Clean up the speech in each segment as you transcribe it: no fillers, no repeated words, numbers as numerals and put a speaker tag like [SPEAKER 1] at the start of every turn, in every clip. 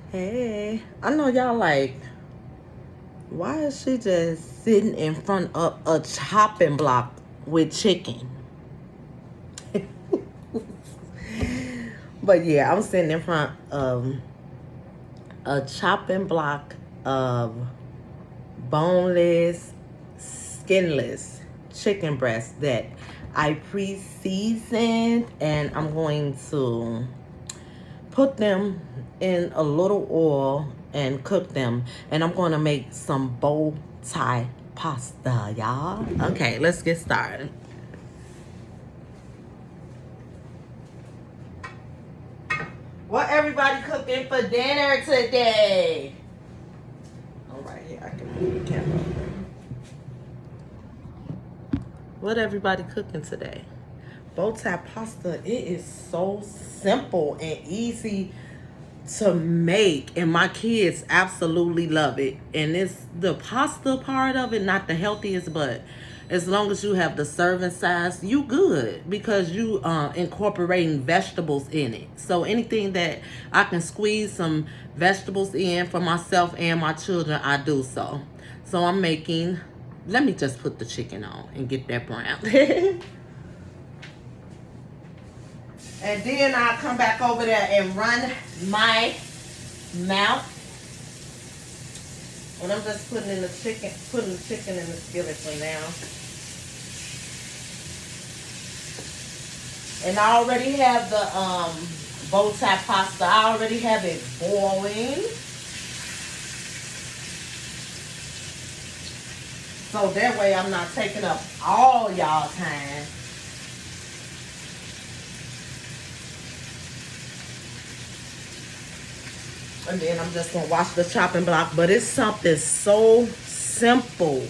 [SPEAKER 1] Hey, I know y'all like, why is she just sitting in front of a chopping block with chicken? But yeah, I'm sitting in front of a chopping block of boneless, skinless chicken breasts that I pre-seasoned, and I'm going to put them in a little oil and cook them. And I'm going to make some bow tie pasta, y'all. Okay, let's get started. What everybody cooking for dinner today? All right, here, I can move the camera. What everybody cooking today? Bow tie pasta. It is so simple and easy to make, and my kids absolutely love it. And it's the pasta part of it, not the healthiest, but as long as you have the serving size, you good, because you incorporating vegetables in it. So anything that I can squeeze some vegetables in for myself and my children, I do so. So I'm making, let me just put the chicken on and get that brown. And then I'll come back over there and run my mouth. And I'm just putting the chicken in the skillet for now. And I already have the bow tie pasta. I already have it boiling. So that way I'm not taking up all y'all time. And then I'm just gonna wash the chopping block. But it's something so simple.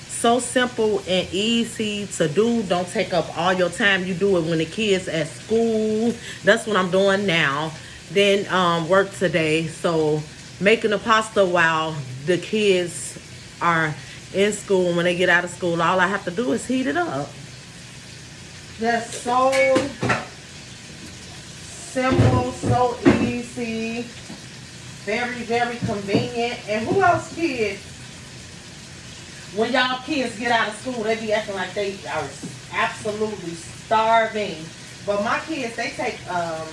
[SPEAKER 1] So simple and easy to do. Don't take up all your time. You do it when the kids at school. That's what I'm doing now. Then work today. So making the pasta while the kids are in school. When they get out of school, all I have to do is heat it up. That's so simple, so easy. Very, very convenient. And who else kids? When y'all kids get out of school, they be acting like they are absolutely starving. But my kids, they take a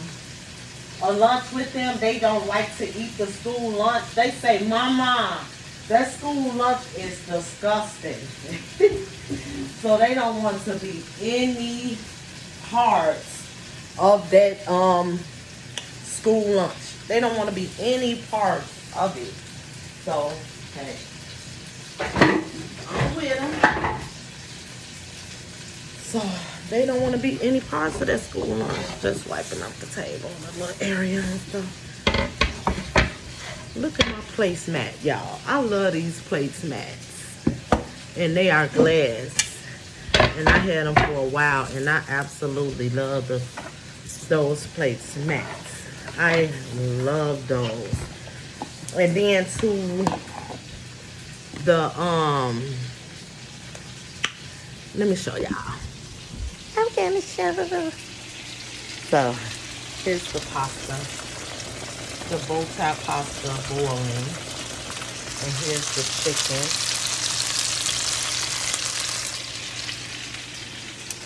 [SPEAKER 1] lunch with them. They don't like to eat the school lunch. They say, Mama, that school lunch is disgusting. So they don't want to be any parts of that school lunch. They don't want to be any part of it. So, hey, I'm with them. So, they don't want to be any parts of that school lunch. Just wiping up the table, the little area and stuff. Look at my placemat, y'all. I love these placemats. And they are glass. And I had them for a while, and I absolutely love those placemats. I love those. And then to the let me show y'all. I'm gonna show you. So here's the pasta. The bow tie pasta boiling. And here's the chicken.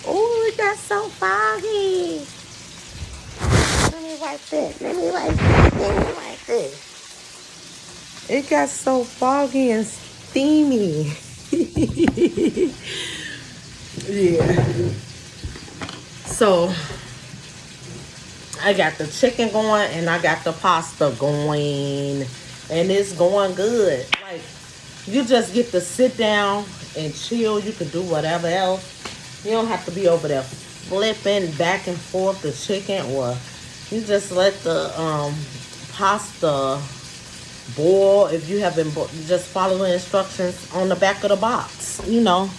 [SPEAKER 1] Oh, it got so foggy. Let me wipe this. Let me wipe this. It got so foggy and steamy. Yeah. So I got the chicken going and I got the pasta going. And it's going good. Like, you just get to sit down and chill. You can do whatever else. You don't have to be over there flipping back and forth the chicken, or you just let the pasta boil. If you have been just following instructions on the back of the box, you know,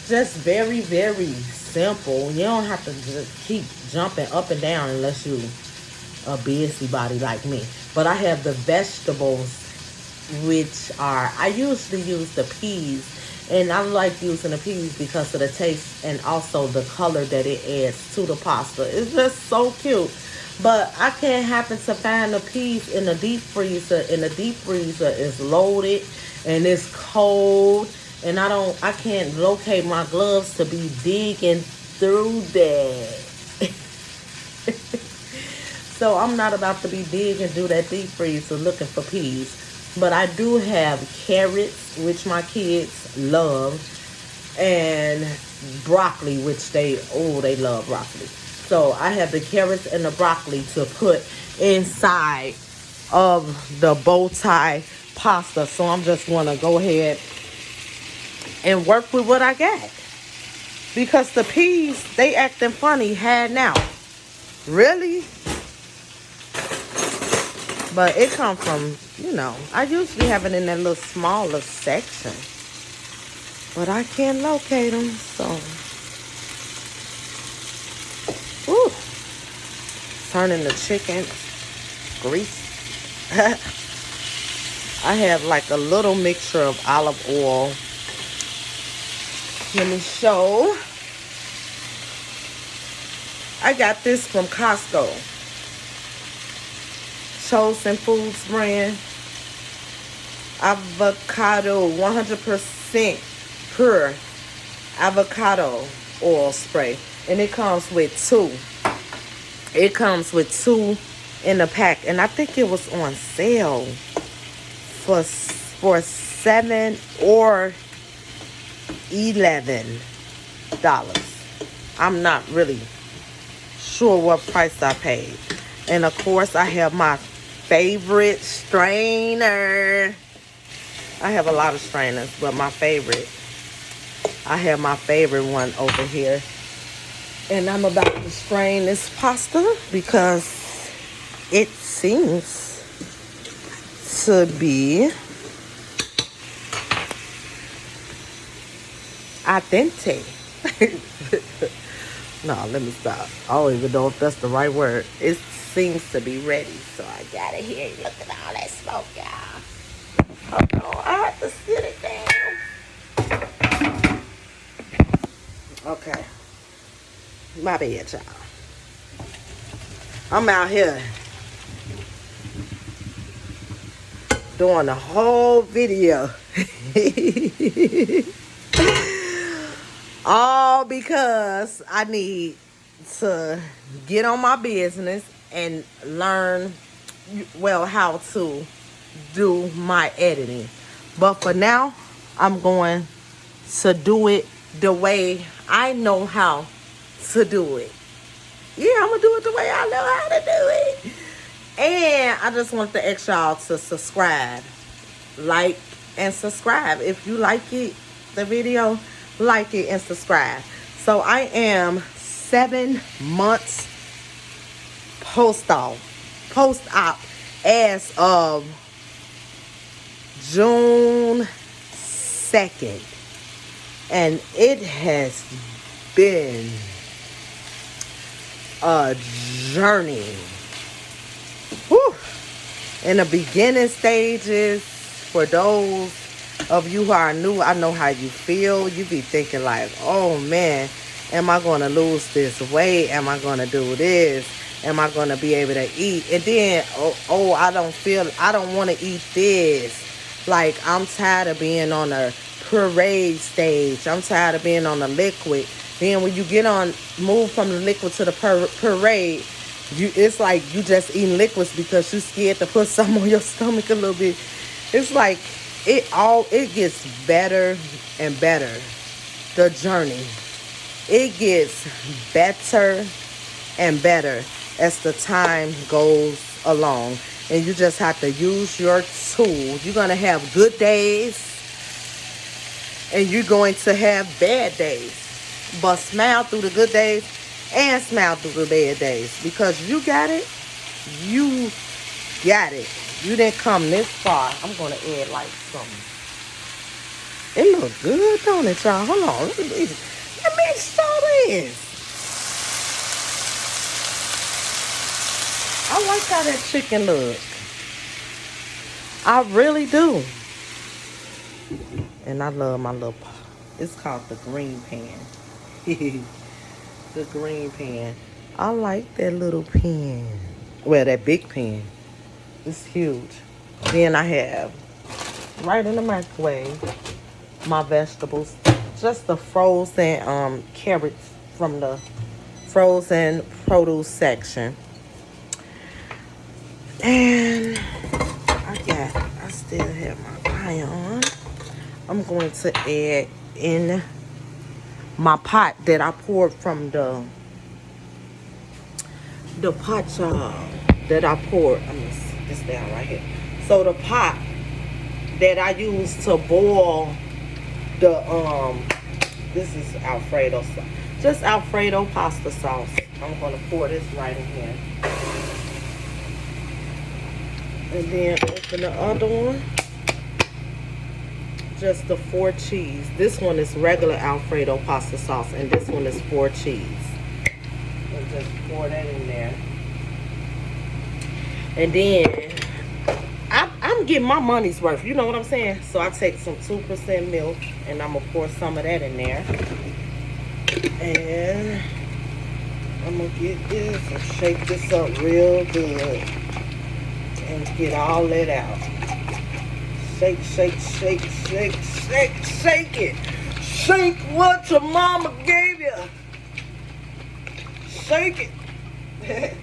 [SPEAKER 1] just very, very simple. You don't have to just keep jumping up and down unless you a busybody like me. But I have the vegetables, which are, I usually use the peas. And I like using the peas because of the taste and also the color that it adds to the pasta. It's just so cute. But I can't happen to find the peas in the deep freezer, and the deep freezer is loaded and it's cold, and I can't locate my gloves to be digging through that. So I'm not about to be digging through that deep freezer looking for peas. But I do have carrots, which my kids love, and broccoli, which they love broccoli. So I have the carrots and the broccoli to put inside of the bow tie pasta. So I'm just gonna go ahead and work with what I got. Because the peas, they acting funny had now. Really? But it come from, I usually have it in that little smaller section. But I can't locate them, so. Ooh. Turning the chicken grease. I have like a little mixture of olive oil. Let me show. I got this from Costco. Chosen Foods brand. Avocado, 100% pure avocado oil spray. And it comes with two. It comes with two in the pack. And I think it was on sale for $7 or $11. I'm not really sure what price I paid. And of course I have my favorite strainer. I have a lot of strainers, but I have my favorite one over here. And I'm about to strain this pasta because it seems to be authentic. No, let me stop. I don't even know if that's the right word. It seems to be ready, so I got it here. Look at all that smoke, y'all. Oh no, I have to sit it down. Okay. My bad, y'all. I'm out here doing the whole video. All because I need to get on my business and learn, how to do my editing. But for now, I'm going to do it the way I know how to do it. Yeah, I'm going to do it the way I know how to do it. And I just want to ask y'all to subscribe. Like and subscribe. If you like it, the video, like it and subscribe. So I am 7 months post-op as of June 2nd. And it has been a journey. Whew. In the beginning stages, for those of you who are new, I know how you feel. You be thinking like, oh man, am I going to lose this weight? Am I going to do this? Am I going to be able to eat? And then, I don't want to eat this. Like, I'm tired of being on a parade stage. I'm tired of being on the liquid. Then when you move from the liquid to the parade, it's like you just eating liquids because you scared to put some on your stomach a little bit. It's like it gets better and better. The journey. It gets better and better as the time goes along. And you just have to use your tools. You're going to have good days and you're going to have bad days. But smile through the good days and smile through the bad days. Because you got it. You got it. You didn't come this far. I'm going to add like something. It look good, don't it, y'all? Hold on. Let me show this. I like how that chicken look. I really do. And I love my little, it's called the green pan. The green pan. I like that little pen. Well, that big pen. It's huge. Then I have right in the microwave my vegetables. Just the frozen carrots from the frozen produce section. And I still have my pie on. I'm going to add in my pot that I poured from the pot that I poured. I'm gonna sit this down right here. So the pot that I used to boil the this is Alfredo sauce. Just Alfredo pasta sauce. I'm gonna pour this right in here. And then open the other one. Just the 4 cheese. This one is regular Alfredo pasta sauce, and this one is 4 cheese. And just pour that in there. And then I'm getting my money's worth. You know what I'm saying? So I take some 2% milk, and I'm gonna pour some of that in there. And I'm gonna get this and shake this up real good and get all that out. Shake, shake, shake, shake, shake, shake it. Shake what your mama gave you. Shake it.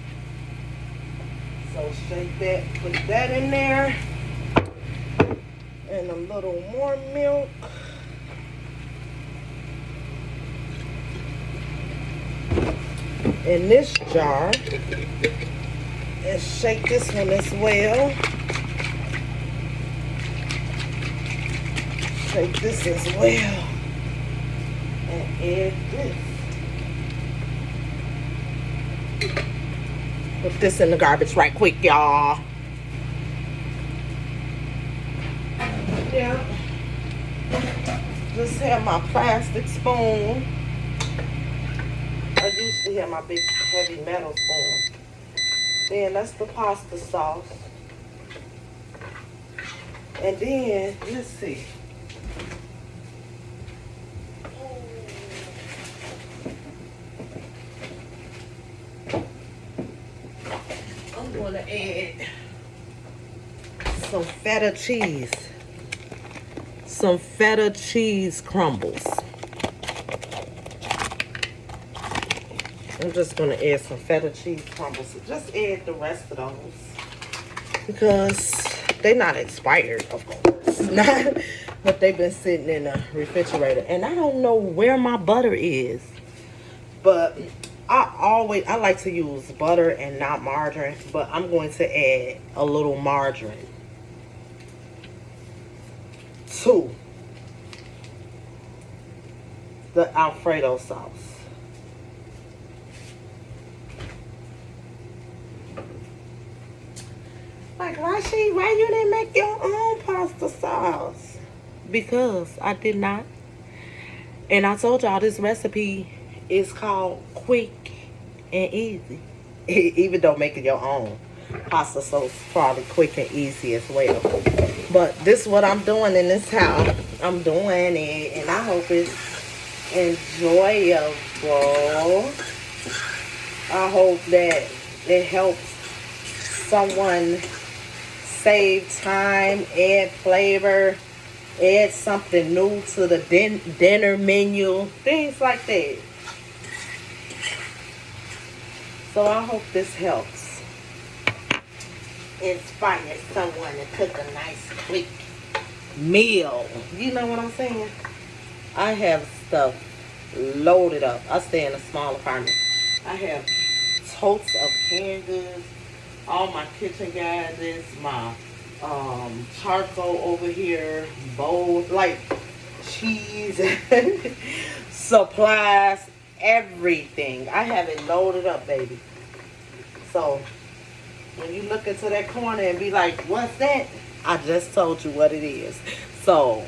[SPEAKER 1] So shake that, put that in there. And a little more milk. In this jar. And shake this one as well. Shake this as well. And add this. Put this in the garbage right quick, y'all. Yeah. Just have my plastic spoon. I usually have my big heavy metal spoon. Then that's the pasta sauce. And then, let's see. I'm going to add some feta cheese. Some feta cheese crumbles. I'm just going to add some feta cheese crumbles. Just add the rest of those. Because they're not expired, of course. But they've been sitting in the refrigerator. And I don't know where my butter is. But I like to use butter and not margarine. But I'm going to add a little margarine to the Alfredo sauce. Like, Rashi, why you didn't make your own pasta sauce? Because I did not. And I told y'all this recipe is called quick and easy. Even though making your own pasta sauce is probably quick and easy as well. But this is what I'm doing, and this is how I'm doing it. And I hope it's enjoyable. I hope that it helps someone save time, add flavor, add something new to the dinner menu, things like that. So I hope this helps inspire someone to cook a nice quick meal. You know what I'm saying? I have stuff loaded up. I stay in a small apartment. I have totes of canned goods. All my kitchen gadgets, my charcoal over here, bowls, like cheese, supplies, everything. I have it loaded up, baby. So when you look into that corner and be like, what's that? I just told you what it is. So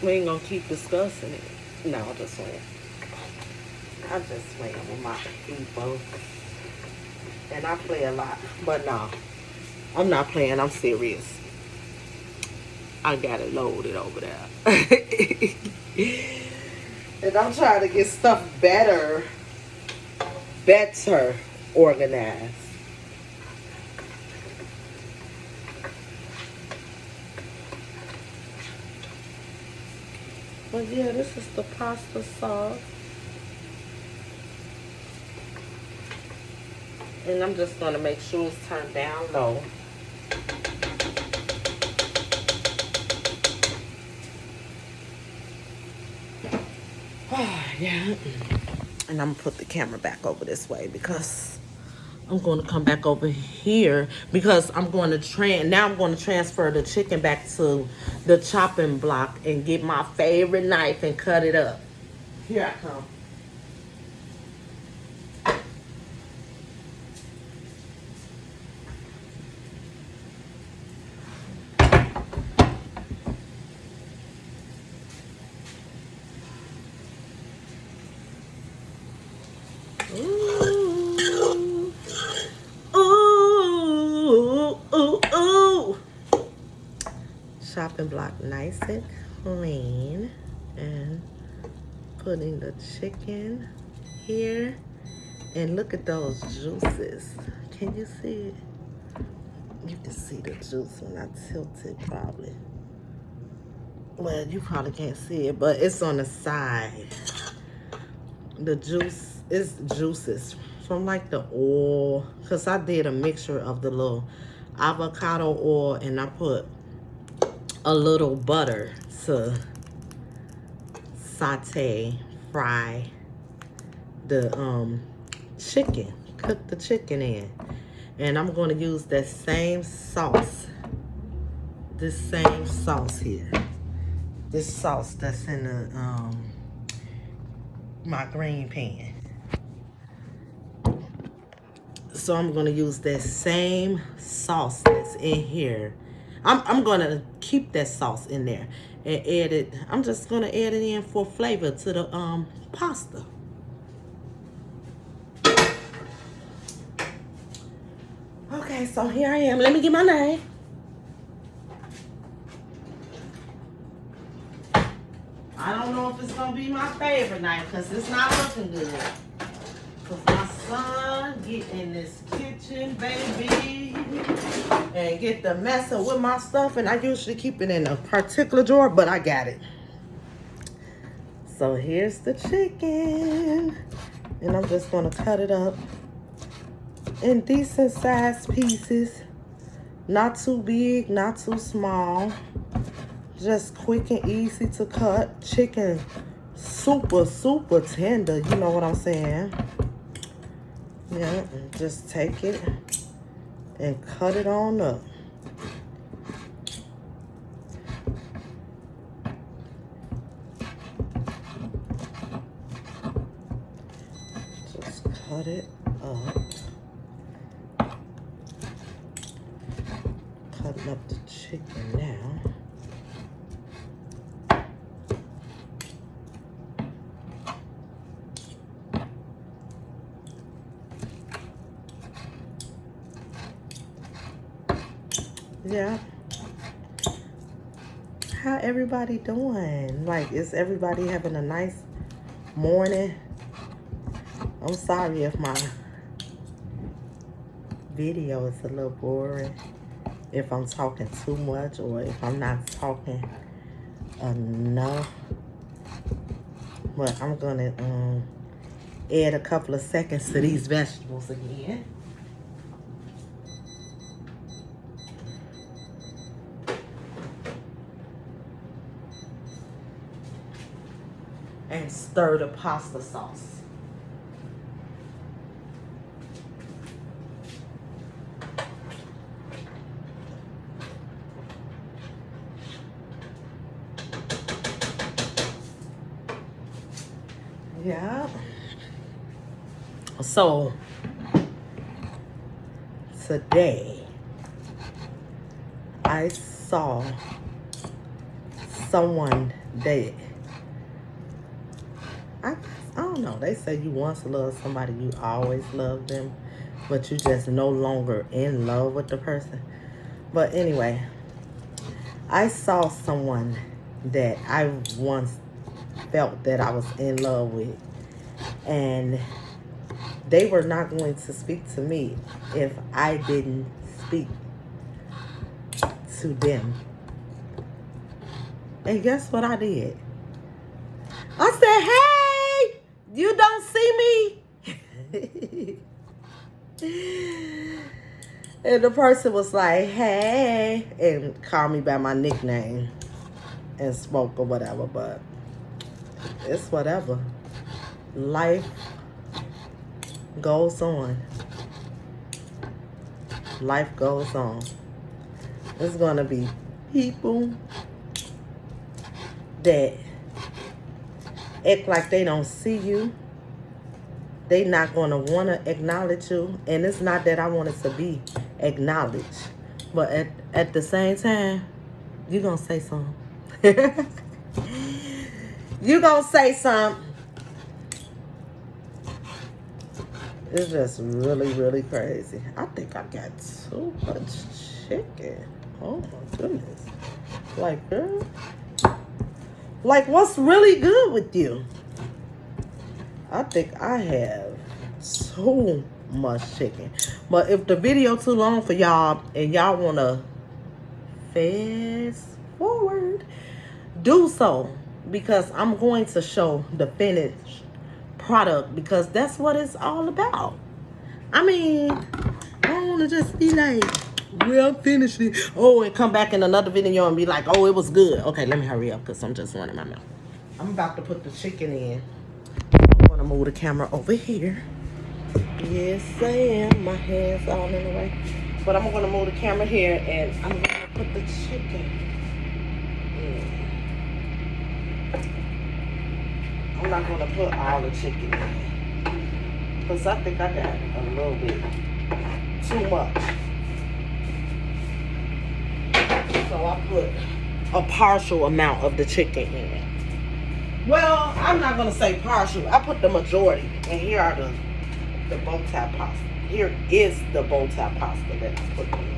[SPEAKER 1] we ain't gonna keep discussing it. No, I'm just playing. I'm just playing with my people. And I play a lot. But no, I'm not playing. I'm serious. I got it loaded over there. And I'm trying to get stuff better better organized. But yeah, this is the pasta sauce. And I'm just going to make sure it's turned down low. Yeah. And I'm going to put the camera back over this way because I'm going to come back over here because I'm going to now I'm going to transfer the chicken back to the chopping block and get my favorite knife and cut it up. Here I come. Ooh. Ooh. Ooh. Ooh. Chopping block nice and clean. And putting the chicken here. And look at those juices. Can you see it? You can see the juice when I tilt it probably. Well, you probably can't see it, but it's on the side. The juice is juices from like the oil. Because I did a mixture of the little avocado oil and I put a little butter to saute, fry the chicken. Cook the chicken in. And I'm going to use that same sauce. This same sauce here. This sauce that's in the my green pan. So I'm going to use that same sauce that's in here. I'm going to keep that sauce in there and add it. I'm just going to add it in for flavor to the pasta. Okay, so here I am. Let me get my knife. I don't know if it's going to be my favorite knife because it's not looking good. Because my son get in this kitchen, baby, and get the messing with my stuff. And I usually keep it in a particular drawer, but I got it. So here's the chicken. And I'm just going to cut it up in decent sized pieces. Not too big, not too small. Just quick and easy to cut. Chicken super, super tender. You know what I'm saying? Yeah, and just take it and cut it on up. Just cut it up. Cutting up the chicken now. Yeah. How everybody doing? Like, is everybody having a nice morning? I'm sorry if my video is a little boring. If I'm talking too much or if I'm not talking enough. But I'm gonna add a couple of seconds to these vegetables again. And stir the pasta sauce. Yeah. So today I saw someone that I don't know. They say you once loved somebody, you always love them, but you just no longer in love with the person. But anyway, I saw someone that I once felt that I was in love with, and They were not going to speak to me if I didn't speak to them. And guess what I did? I said, hey, you don't see me? And the person was like, hey, and called me by my nickname and spoke or whatever, but it's whatever. Life goes on. Life goes on. There's gonna be people that act like they don't see you. They not gonna wanna acknowledge you. And it's not that I want it to be acknowledged. But at the same time, you gonna say something. You gonna say something. It's just really, really crazy. I think I got too much chicken. Oh my goodness. Like, girl. Like, what's really good with you? I think I have too much chicken. But if the video too long for y'all and y'all want to fast forward, do so. Because I'm going to show the finished product. Because that's what it's all about. I mean, I don't want to just be like, well, finish it. Oh, and come back in another video and be like, oh, it was good. Okay, let me hurry up because I'm just running my mouth. I'm about to put the chicken in. I'm going to move the camera over here. Yes, I am. My hands all in the way. But I'm going to move the camera here and I'm going to put the chicken in. I'm not going to put all the chicken in. Because I think I got a little bit too much. So I put a partial amount of the chicken in. Well, I'm not going to say partial. I put the majority. And here are the bow tie pasta. Here is the bow tie pasta that I put in.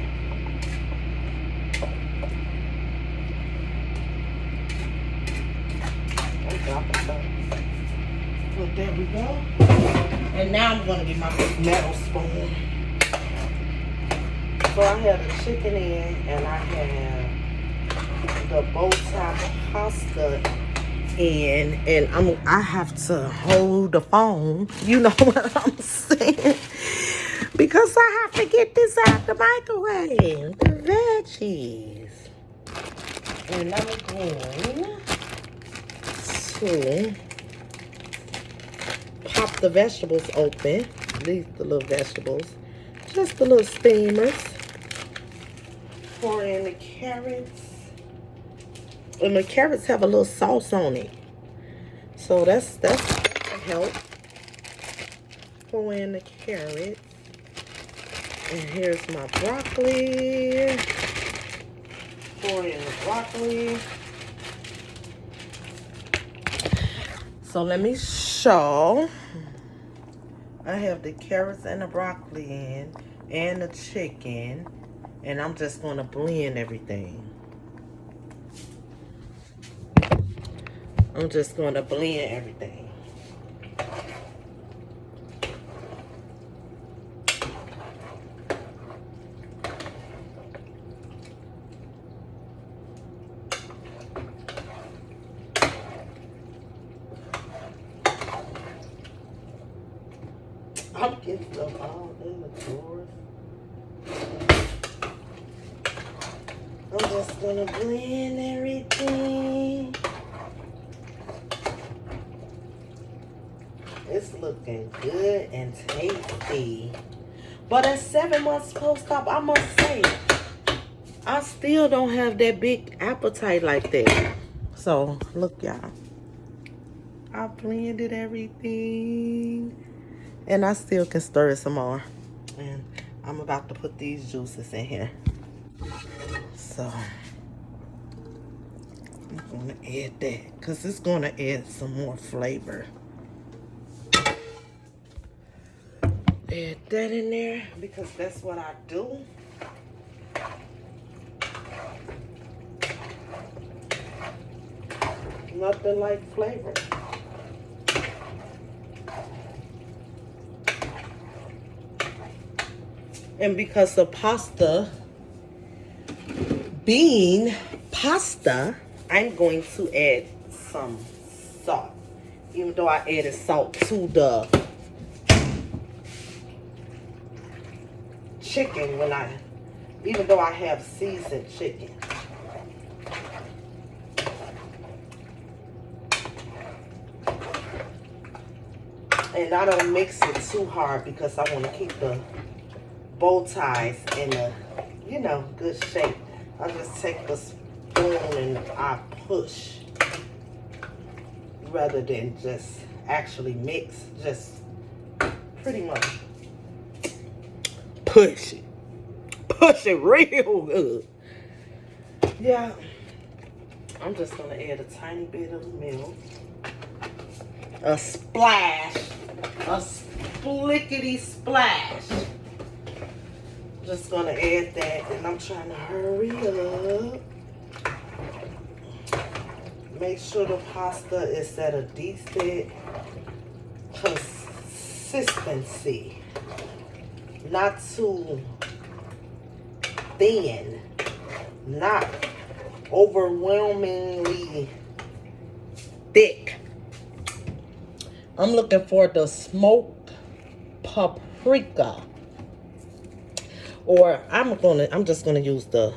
[SPEAKER 1] But there we go. And now I'm going to get my metal spoon. So I have the chicken in and I have the bow tie pasta in, and I have to hold the phone. You know what I'm saying? Because I have to get this out the microwave. The veggies. And I'm going to pop the vegetables open. These the little vegetables. Just the little steamers. Pour in the carrots. And the carrots have a little sauce on it. So that's a help. Pour in the carrots. And here's my broccoli. Pour in the broccoli. So let me show. I have the carrots and the broccoli in and the chicken. And I'm just going to blend everything. I'm just going to blend everything. I'm getting them all in the drawers. I'm just going to blend everything. It's looking good and tasty. But at 7 months post-op, I must say, I still don't have that big appetite like that. So, look, y'all. I blended everything. And I still can stir it some more. And I'm about to put these juices in here. So, I'm going to add that. Because it's going to add some more flavor. Add that in there because that's what I do. Nothing like flavor. And because the pasta being pasta, I'm going to add some salt. Even though I added salt to the chicken even though I have seasoned chicken. And I don't mix it too hard because I want to keep the bow ties in a, good shape. I just take the spoon and I push rather than just actually mix. Just pretty much push it. Push it real good. Yeah. I'm just going to add a tiny bit of milk. A splash. A splickety splash. Just gonna add that, and I'm trying to hurry up. Make sure the pasta is at a decent consistency. Not too thin. Not overwhelmingly thick. I'm looking for the smoked paprika. Or I'm just gonna use the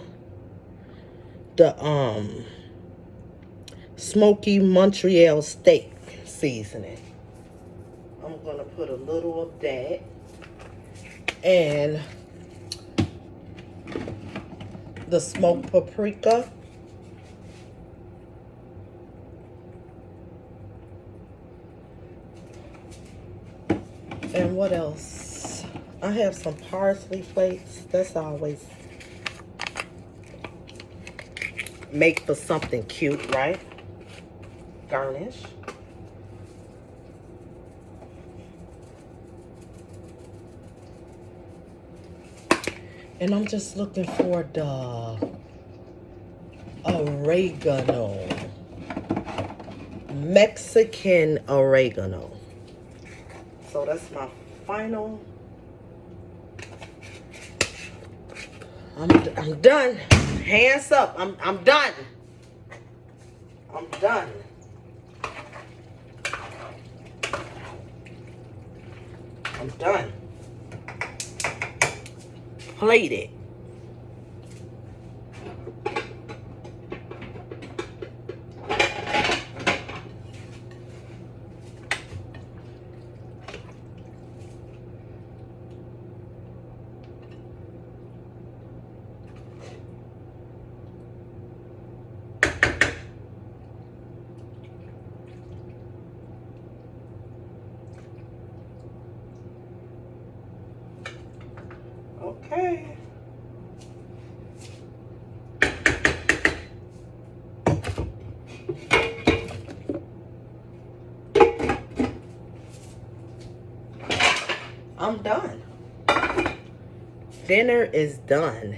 [SPEAKER 1] smoky Montreal steak seasoning. I'm gonna put a little of that, and the smoked paprika. And what else? I have some parsley flakes. That's always make for something cute, right? Garnish. And I'm just looking for the oregano. Mexican oregano. So that's my final. I'm done. Hands up. I'm done. I'm done. I'm done. Plate it. Okay. I'm done. Dinner is done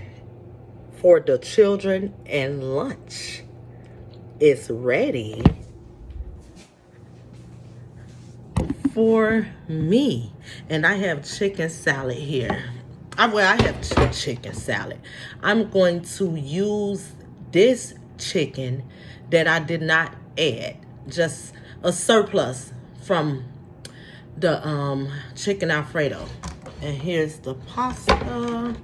[SPEAKER 1] for the children, and lunch is ready for me. And I have chicken salad here. I have chicken salad. I'm going to use this chicken that I did not add, just a surplus from the chicken Alfredo. And here's the pasta.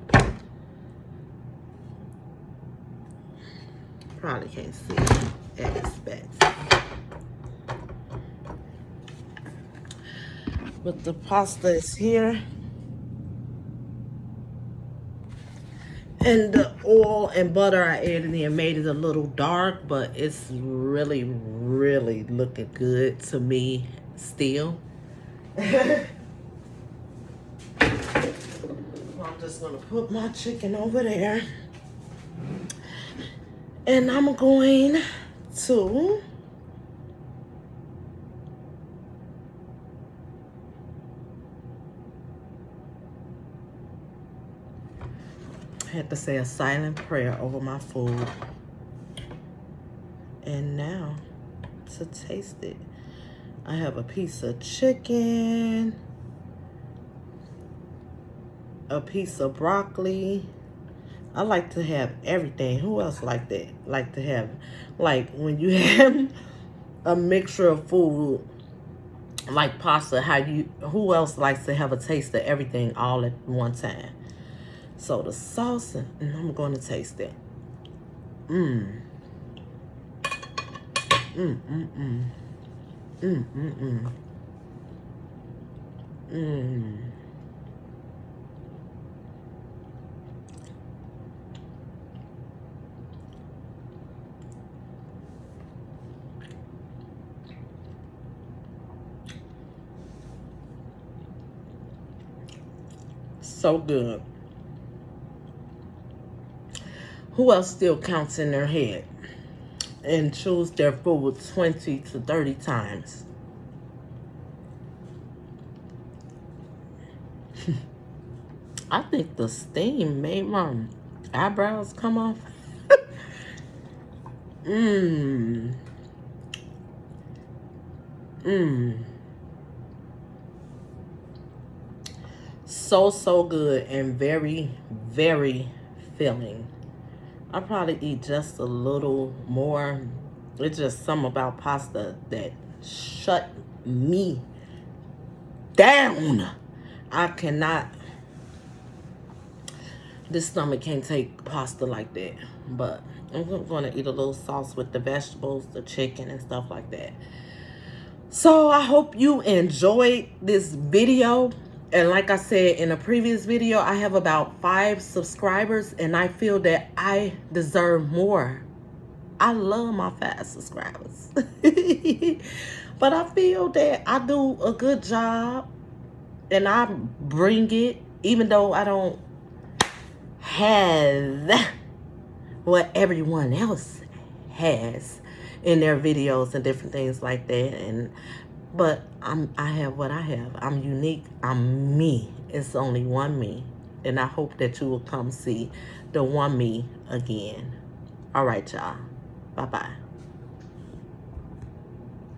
[SPEAKER 1] Probably can't see at its best. But the pasta is here. And the oil and butter I added in made it a little dark, but it's really, really looking good to me still. I'm just gonna put my chicken over there. And I'm going to had to say a silent prayer over my food. And now to taste it. I have a piece of chicken. a piece of broccoli. I like to have everything. Who else like that? Like to have, like when you have a mixture of food, like pasta, who else likes to have a taste of everything all at one time? So the sauce, and I'm going to taste it. Mmm. Mmm, mmm, mmm. Mmm, mmm, mmm. Mmm. So good. Who else still counts in their head and chews their food 20 to 30 times? I think the steam made my eyebrows come off. Mmm. Mmm. So good and very, very filling. I probably eat just a little more. It's just something about pasta that shut me down. I cannot. This stomach can't take pasta like that. But I'm going to eat a little sauce with the vegetables, the chicken, and stuff like that. So I hope you enjoyed this video. And like I said in a previous video, I have about 5 subscribers, and I feel that I deserve more. I love my 5 subscribers. But I feel that I do a good job, and I bring it, even though I don't have what everyone else has in their videos and different things like that. But I have what I have. I'm unique. I'm me. It's only one me. And I hope that you will come see the one me again. All right, y'all. Bye-bye.